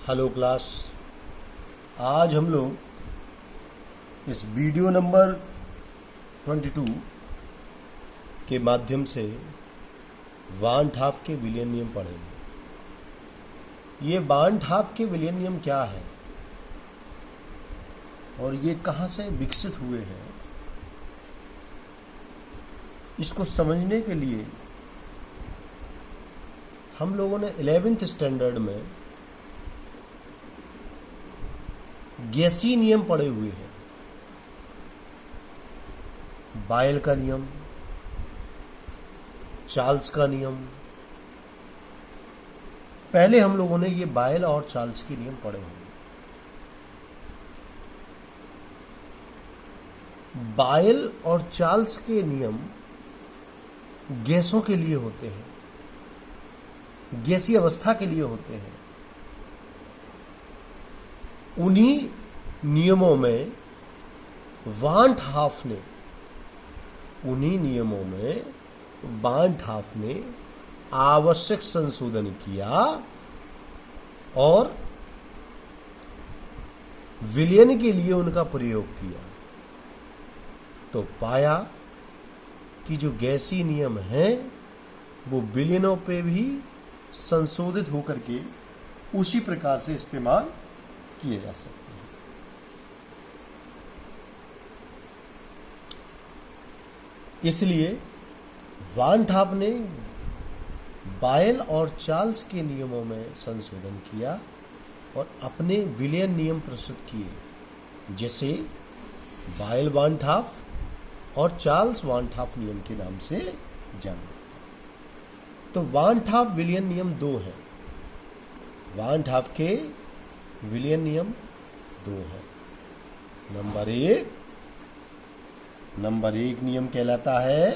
Hello class. आज हम लोग इस वीडियो नंबर 22 के माध्यम से वान हाफ के विलियन नियम पढ़ेंगे। ये वान हाफ के विलियन नियम क्या है और ये कहाँ से विकसित हुए हैं, इसको समझने के लिए हम लोगों ने 11th स्टैंडर्ड में गैसी नियम पढ़े हुए हैं। बायल का नियम, चार्ल्स का नियम। पहले हम लोगों ने ये बायल और चार्ल्स के नियम पढ़े हुए। बायल और चार्ल्स के नियम गैसों के लिए होते हैं, गैसीय अवस्था के लिए होते हैं। उन्हीं नियमों में वान हाफ ने आवश्यक संशोधन किया और विलियन के लिए उनका प्रयोग किया, तो पाया कि जो गैसीय नियम हैं वो विलियनों पे भी संशोधित होकर के उसी प्रकार से इस्तेमाल किए जा सकते हैं। इसलिए वान हाफ ने बायल और चार्ल्स के नियमों में संशोधन किया और अपने विलियन नियम प्रस्तुत किए, जैसे बायल वान हाफ और चार्ल्स वान हाफ नियम के नाम से जाना। तो वान हाफ विलियन नियम दो हैं। वान हाफ के विलियन नियम दो हैं। नंबर एक नियम कहलाता है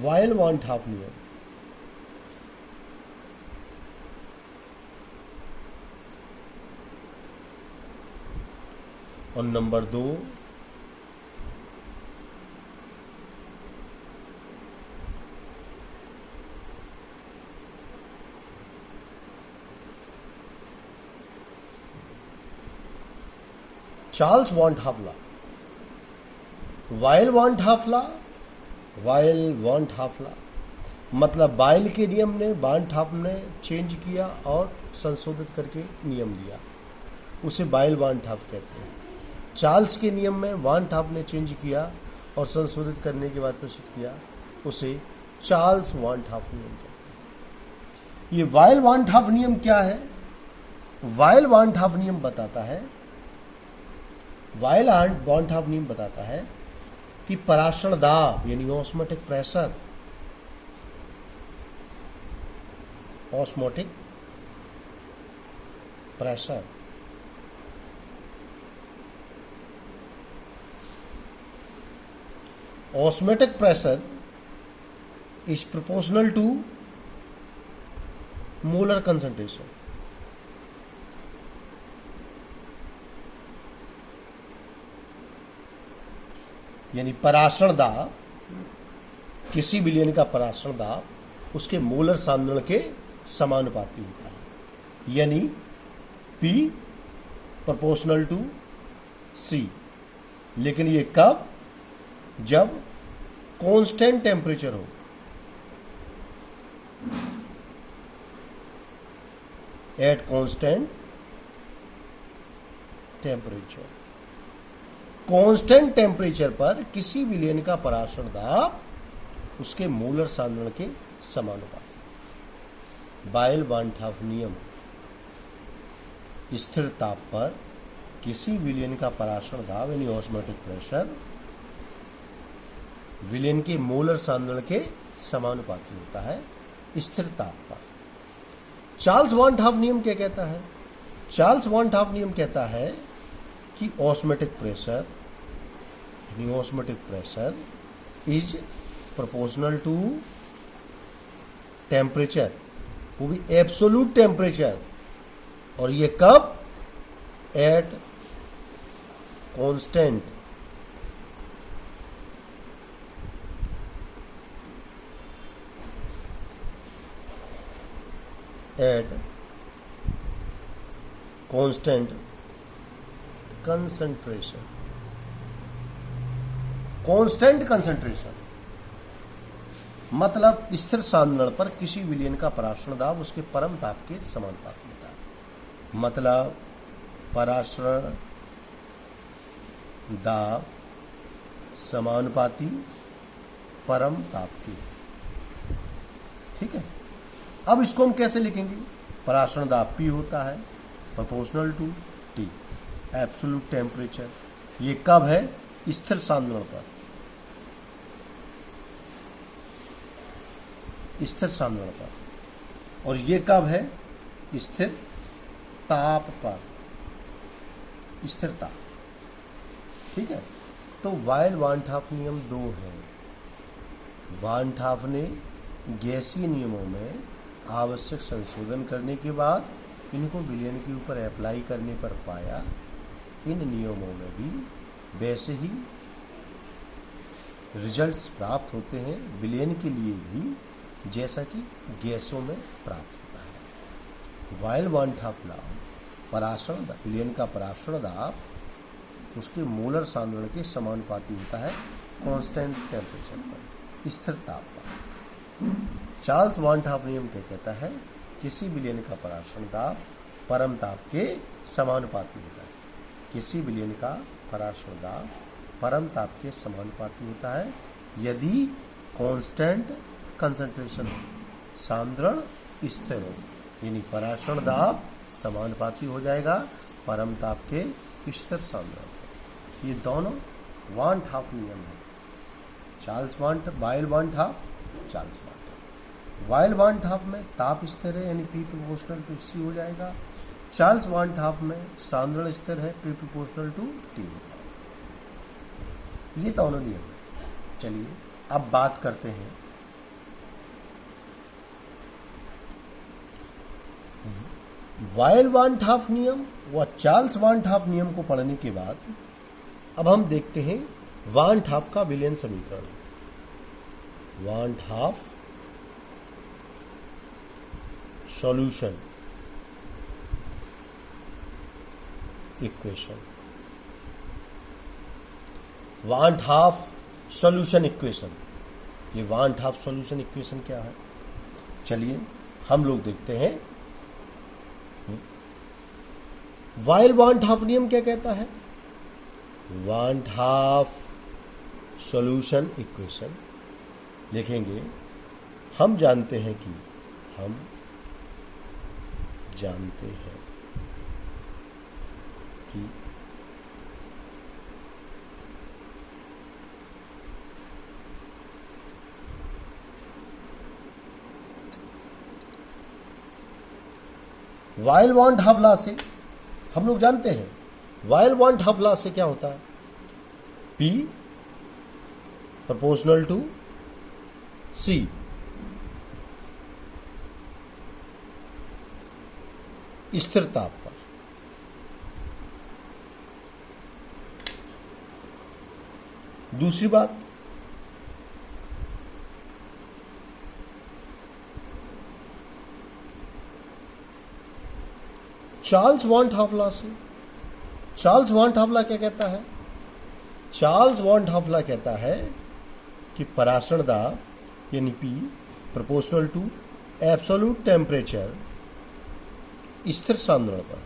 बायल वान हाफ नियम। और नंबर दो चार्ल्स वान हाफ लॉ। बायल वान हाफ लॉ मतलब बायल के नियम ने वान हाफ ने चेंज किया और संशोधित करके नियम दिया, उसे बायल वान हाफ कहते हैं। चार्ल्स के नियम में वान हाफ ने चेंज किया और संशोधित करने के बाद प्रस्तुत किया, उसे चार्ल्स वान हाफ नियम कहते हैं। ये बायल वान हाफ नियम क्या है? बायल वान हाफ नियम बताता है कि पराशरण दाब यानी osmotic pressure, osmotic pressure is proportional to molar concentration। यानी पराशरण दाब, किसी विलियन का पराशरण दाब उसके मोलर सांद्रण के समानुपाती होता है, यानी P प्रोपोर्शनल टू C। लेकिन ये कब? जब कांस्टेंट टेम्परेचर हो। एट कांस्टेंट टेम्परेचर पर किसी विलियन का पराशरण दाब उसके मोलर सांद्रण के समानुपाती। बायल वान हाफ नियम स्थिर ताप पर किसी विलियन का पराशरण दाब यानी ऑस्मोटिक प्रेशर विलियन के मोलर सांद्रण के समानुपाती होता है स्थिर ताप पर। चार्ल्स वान हाफ नियम क्या कहता है? चार्ल्स वान हाफ नियम कहता है कि osmotic pressure is proportional to temperature, वो भी एब्सोल्यूट टेम्परेचर। और ये कब? At constant constant concentration. Constant concentration मतलब स्थिर सांद्रण पर किसी विलयन का परासरण दाब उसके परम ताप के समानुपाती होता है। मतलब परासरण दाब समानुपाती परम ताप की। ठीक है, अब इसको हम कैसे लिखेंगे? परासरण दाब P होता है proportional to T, absolute temperature. ये कब है? स्थिर सांद्रण पर, स्थिर सांद्रण पर। और ये कब है? स्थिर ताप पर, स्थिर ताप। ठीक है, तो वाइल वान हाफ नियम 2 है। वान हाफ ने गैसीय नियमों में आवश्यक संशोधन करने के बाद इनको विलयन के ऊपर अप्लाई करने पर पाया इन नियमों में भी वैसे ही रिजल्ट्स प्राप्त होते हैं विलयन के लिए भी, जैसा कि गैसों में प्राप्त होता है। वाइल वान हाफ लॉ परासरण विलयन का परासरण दाब उसके मोलर सांद्रण के समानुपाती होता है कांस्टेंट टेम्परेचर पर, स्थिर ताप पर। चार्ल्स वान हाफ नियम क्या कहता है? किसी विलयन का परासरण दाब परम ताप के समानुपाती होता है। किसी विलयन का परासरण दाब परम ताप के समानुपाती होता है यदि कांस्टेंट कंसंट्रेशन हो, सांद्रण स्थिर हो, यानी परासरण दाब समानुपाती हो जाएगा परम ताप के स्थिर सांद्रण। ये दोनों वान हाफ नियम है। चार्ल्स वाइल वान half, Charles van half. While वान हाफ में ताप स्थिर है यानी P प्रोपोर्शनल टू C हो जाएगा। चार्ल्स वान हाफ में सांद्रण स्थिर है P प्रोपोर्शनल टू T। ये दोनों नियम है। चलिए अब बात करते हैं वाइल वान हाफ नियम व चार्ल्स वान हाफ नियम को पढ़ने के बाद अब हम देखते हैं वान हाफ का विलयन समीकरण। वान हाफ सॉल्यूशन इक्वेशन। वान हाफ सॉल्यूशन इक्वेशन, ये वान हाफ सॉल्यूशन इक्वेशन क्या है? चलिए हम लोग देखते हैं। वाइल वान हाफ नियम क्या कहता है? वान हाफ सॉल्यूशन इक्वेशन लिखेंगे। हम जानते हैं कि वाइल वान हाफ लॉ से हम लोग जानते हैं वाइल वान हाफ लॉ से क्या होता है? P proportional to C। स्थिर ताप पर। दूसरी बात, चार्ल्स वान हाफ लॉ से, चार्ल्स वान हाफ लॉ क्या कहता है? चार्ल्स वान हाफ लॉ कहता है कि परासरण दाब यानी P proportional to absolute temperature स्थिर सांद्रण पर,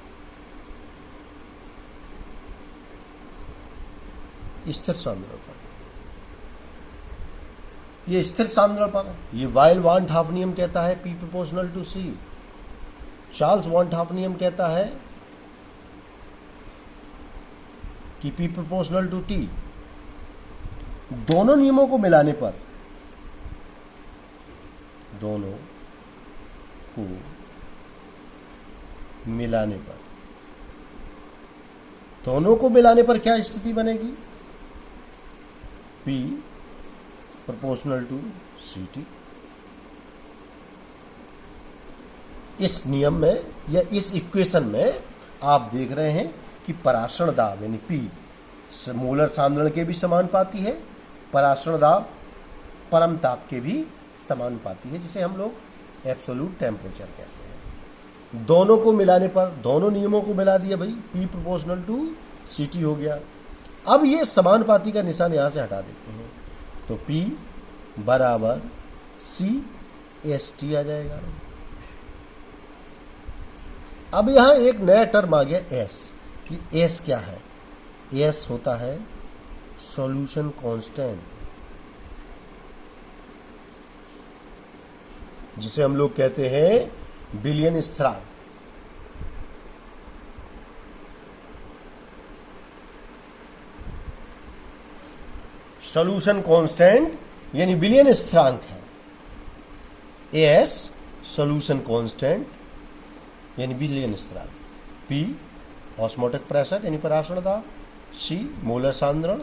स्थिर सांद्रण पर, ये स्थिर सांद्रण पर, ये वाइल वान हाफ नियम कहता है P proportional to C। Charles van Hoff नियम कहता है कि P प्रोपोर्शनल टू T। दोनों नियमों को मिलाने पर, दोनों को मिलाने पर, दोनों को मिलाने पर क्या स्थिति बनेगी? P proportional to CT। इस नियम में या इस इक्वेशन में आप देख रहे हैं कि परासरण दाब यानी P मोलर सांद्रण के भी समानुपाती है, परासरण दाब परम ताप के भी समानुपाती है, जिसे हम लोग एब्सोल्यूट टेम्परेचर कहते हैं। दोनों को मिलाने पर, दोनों नियमों को मिला दिया भाई, P प्रोपोर्शनल टू CT हो गया। अब ये समानुपाती का निशान यहां से हटा देते हैं, तो P बराबर CST आ जाएगा। अब यहां एक नया टर्म आ गया S, कि S क्या है? S होता है सॉल्यूशन कांस्टेंट, जिसे हम लोग कहते हैं विलियन स्थिरांक। सॉल्यूशन कांस्टेंट यानी विलियन स्थिरांक है। एस सॉल्यूशन कांस्टेंट यानी विलियन स्थिरांक, पी ऑस्मोटिक प्रेशर यानी पराशरण दाब, सी मोलर सांद्रण,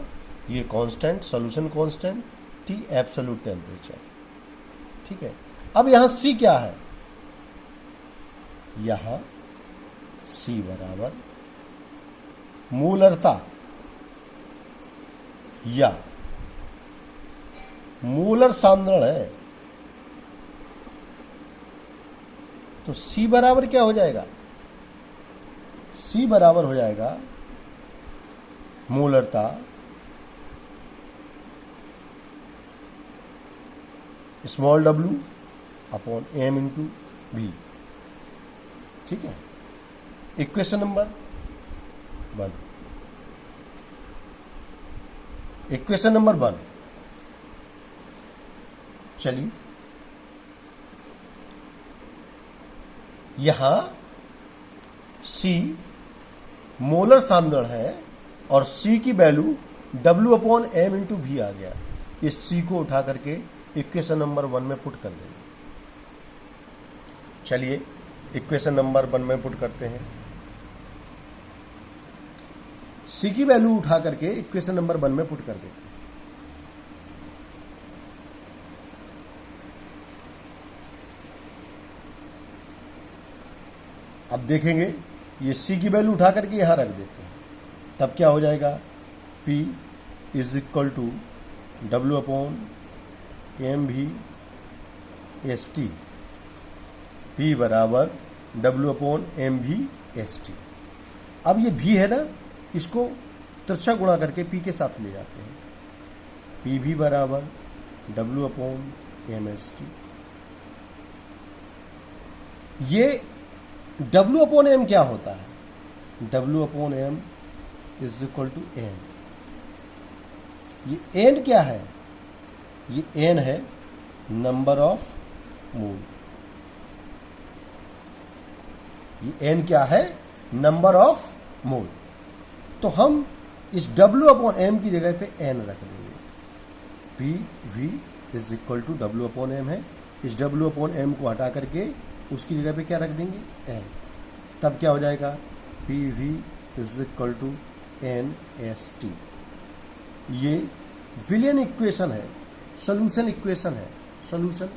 ये constant solution constant, T absolute temperature. ठीक है, अब यहां सी क्या है? यहां सी बराबर मूलरता या मूलर सांद्रण है। तो सी बराबर क्या हो जाएगा? सी बराबर हो जाएगा मूलरता small w upon m into B. ठीक है, इक्वेशन नंबर 1। इक्वेशन नंबर 1, चलिए यहां C मोलर सांद्रण है और C की value W upon M into भी आ गया। इस C को उठा करके इक्वेशन नंबर 1 में पुट कर देंगे। चलिए इक्वेशन नंबर 1 में पुट करते हैं। C की वैल्यू उठा करके इक्वेशन नंबर 1 में पुट कर देते हैं। अब देखेंगे ये C की वैल्यू उठा करके यहां रख देते हैं, तब क्या हो जाएगा? P is equal to W upon M V S T. P बराबर W upon M V S T. अब ये भी है ना, इसको तिरछा गुणा करके P के साथ ले जाते हैं। P भी बराबर W upon M S T. ये W अपॉन एम क्या होता है? W upon M is equal to N. ये एन क्या है? ये एन है नंबर ऑफ मोल। ये एन क्या है? Number of mole. तो हम इस W अपॉन एम की जगह पे एन रख देंगे। P V is equal to W upon M है, इस W अपॉन एम को हटा करके उसकी जगह पे क्या रख देंगे? एन। तब क्या हो जाएगा? P V is equal to N S T. ये विलियन इक्वेशन है, सोल्यूशन इक्वेशन है, सोल्यूशन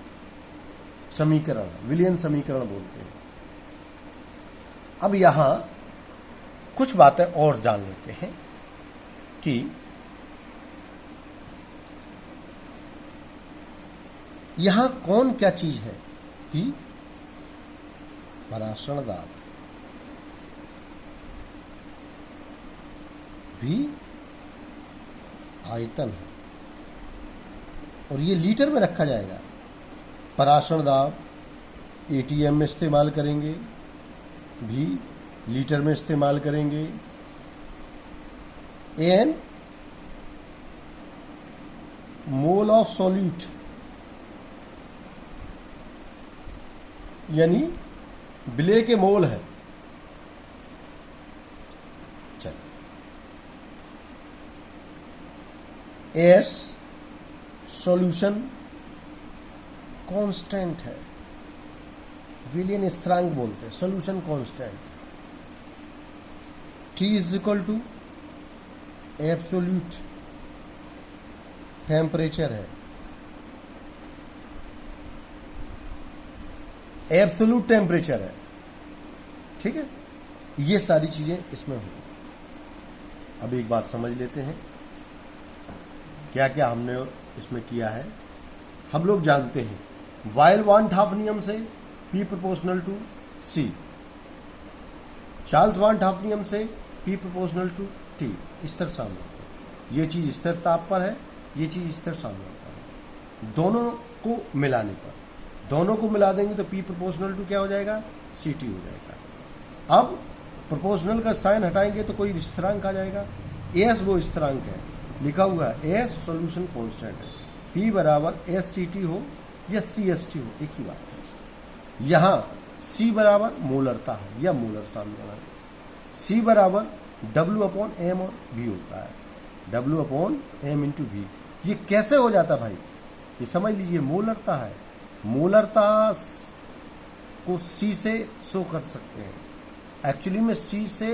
समीकरण, विलियन समीकरण बोलते हैं। अब यहां कुछ बातें और जान लेते हैं कि यहां कौन क्या चीज है? कि पराशरण दाब भी आयतन है और ये लीटर में रखा जाएगा। पराशरण दाब एटीएम में इस्तेमाल करेंगे, भी लीटर में इस्तेमाल करेंगे। एन मोल ऑफ सॉल्यूट यानी विलेय के मोल है। चलो, एस सॉल्यूशन कांस्टेंट है, विलियन स्थिरांक बोलते हैं, solution constant. T is equal to absolute temperature है, एब्सोल्यूट टेम्परेचर है। ठीक है, ये सारी चीजें इसमें होंगी। अब एक बात समझ लेते हैं क्या क्या हमने इसमें किया है। हम लोग जानते हैं वाइल वन हाफ नियम से P proportional to C, Charles van Hoff नियम से P प्रोपोर्शनल टू T स्थिर सांद्रता, ये चीज स्थिर ताप पर है, ये चीज स्थिर सांद्रता है। दोनों को मिलाने पर, दोनों को मिला देंगे तो P प्रोपोर्शनल टू क्या हो जाएगा, CT हो जाएगा। अब प्रोपोर्शनल का साइन हटाएंगे तो कोई स्थिरांक आ जाएगा, S वो स्थिरांक है, लिखा हुआ है S सॉल्यूशन कांस्टेंट है। P बराबर SCT हो या CST हो, एक ही बात है। यहाँ C बराबर मोलरता है या मोलर सांद्रता है, C बराबर W/m और V होता है, W/m/V। ये कैसे हो जाता भाई, ये समझ लीजिए, मोलरता है। मोलरता को C से शो कर सकते हैं, एक्चुअली में C से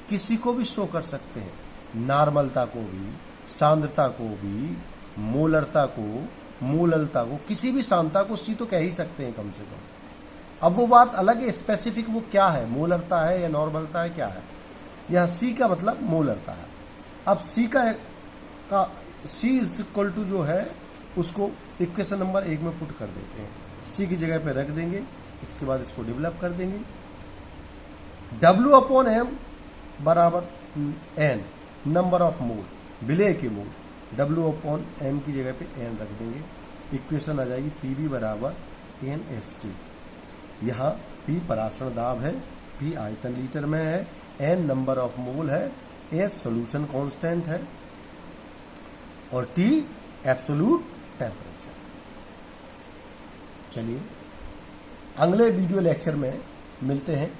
किसी को भी शो कर सकते हैं, नॉर्मलता को भी, सांद्रता को भी, मोलरता को, मोललता को, किसी भी सांद्रता को C तो कह ही सकते हैं कम से कम। अब वो बात अलग है, स्पेसिफिक वो क्या है, मोलरता है या नॉर्मलता है, क्या है। यह C का मतलब मोलरता है। अब C का C इज इक्वल टू जो है उसको इक्वेशन नंबर 1 में पुट कर देते हैं, C की जगह पे रख देंगे, इसके बाद इसको डेवलप कर देंगे। W/m बराबर n नंबर ऑफ मोल, विलेय के मोल, W/m की जगह पे n रख देंगे, इक्वेशन आ जाएगी Pv बराबर NST। यहाँ P परासरण दाब है, P आयतन लीटर में है, N नंबर ऑफ मोल है, S सॉल्यूशन कांस्टेंट है और T एब्सोल्यूट टेम्परेचर। चलिए अगले वीडियो लेक्चर में मिलते हैं।